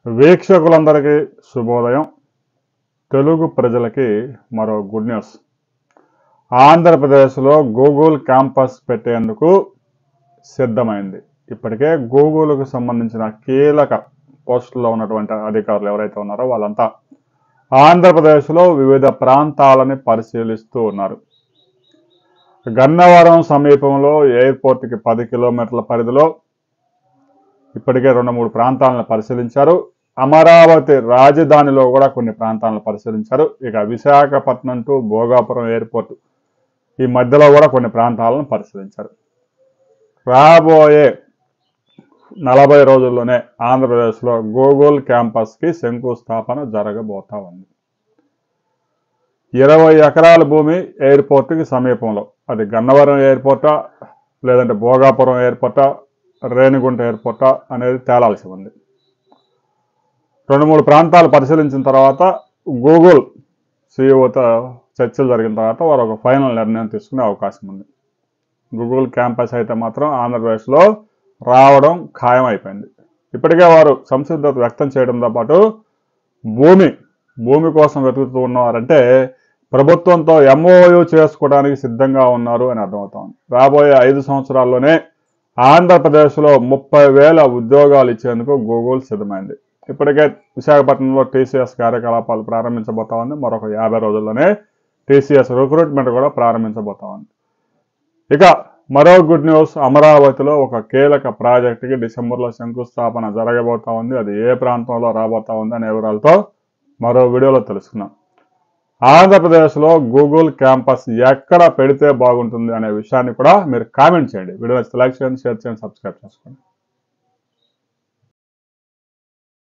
వీక్షకులందరికీ శుభోదయం. తెలుగు ప్రజలకి మరో గుడ్ న్యూస్. ఆంధ్రప్రదేశ్లో గూగుల్ క్యాంపస్ పెట్టేందుకు సిద్ధమైంది. ఇప్పటికే గూగుల్కు సంబంధించిన కీలక పోస్టుల్లో ఉన్నటువంటి అధికారులు ఎవరైతే ఉన్నారో వాళ్ళంతా ఆంధ్రప్రదేశ్లో వివిధ ప్రాంతాలని పరిశీలిస్తూ ఉన్నారు. గన్నవరం సమీపంలో ఎయిర్పోర్ట్కి 10 కిలోమీటర్ల పరిధిలో ఇప్పటికే 2-3 ప్రాంతాలను పరిశీలించారు. అమరావతి రాజధానిలో కూడా కొన్ని ప్రాంతాలను పరిశీలించారు. ఇక విశాఖపట్నం టు భోగాపురం ఎయిర్పోర్ట్ ఈ మధ్యలో కూడా కొన్ని ప్రాంతాలను పరిశీలించారు. రాబోయే 40 రోజుల్లోనే ఆంధ్రప్రదేశ్లో గూగుల్ క్యాంపస్కి శంకుస్థాపన జరగబోతా ఉంది. 20 ఎకరాల భూమి ఎయిర్పోర్ట్కి సమీపంలో, అది గన్నవరం ఎయిర్పోర్టా లేదంటే భోగాపురం ఎయిర్పోర్టా రేణిగుంట ఎయిర్పోర్టా అనేది తేలాల్సి ఉంది. 2-3 ప్రాంతాలు పరిశీలించిన తర్వాత గూగుల్ సీఈఓతో చర్చలు జరిగిన తర్వాత వారు ఒక ఫైనల్ నిర్ణయం తీసుకునే అవకాశం ఉంది. గూగుల్ క్యాంపస్ అయితే మాత్రం ఆంధ్రప్రదేశ్లో రావడం ఖాయం అయిపోయింది. ఇప్పటికే వారు సంసిద్ధత వ్యక్తం చేయడంతో పాటు భూమి కోసం వెతుకుతూ ఉన్నవారంటే ప్రభుత్వంతో MOU చేసుకోవడానికి సిద్ధంగా ఉన్నారు అని అర్థమవుతోంది. రాబోయే 5 సంవత్సరాల్లోనే ఆంధ్రప్రదేశ్లో 30,000 ఉద్యోగాలు ఇచ్చేందుకు గూగుల్ సిద్ధమైంది. ఇప్పటికే విశాఖపట్నంలో TCS కార్యకలాపాలు ప్రారంభించబోతా ఉంది. మరొక 50 రోజుల్లోనే TCS రిక్రూట్మెంట్ కూడా ప్రారంభించబోతా ఉంది. ఇక మరో గుడ్ న్యూస్, అమరావతిలో ఒక కీలక ప్రాజెక్టుకి డిసెంబర్లో శంకుస్థాపన జరగబోతా ఉంది. అది ఏ ప్రాంతంలో రాబోతా ఉంది అనే వివరాలతో మరో వీడియోలో తెలుసుకున్నాం. ఆంధ్రప్రదేశ్లో గూగుల్ క్యాంపస్ ఎక్కడ పెడితే బాగుంటుంది అనే విషయాన్ని కూడా మీరు కామెంట్ చేయండి. వీడియో నచ్చితే లైక్ చేయండి, షేర్ చేయండి, సబ్స్క్రైబ్ చేసుకోండి.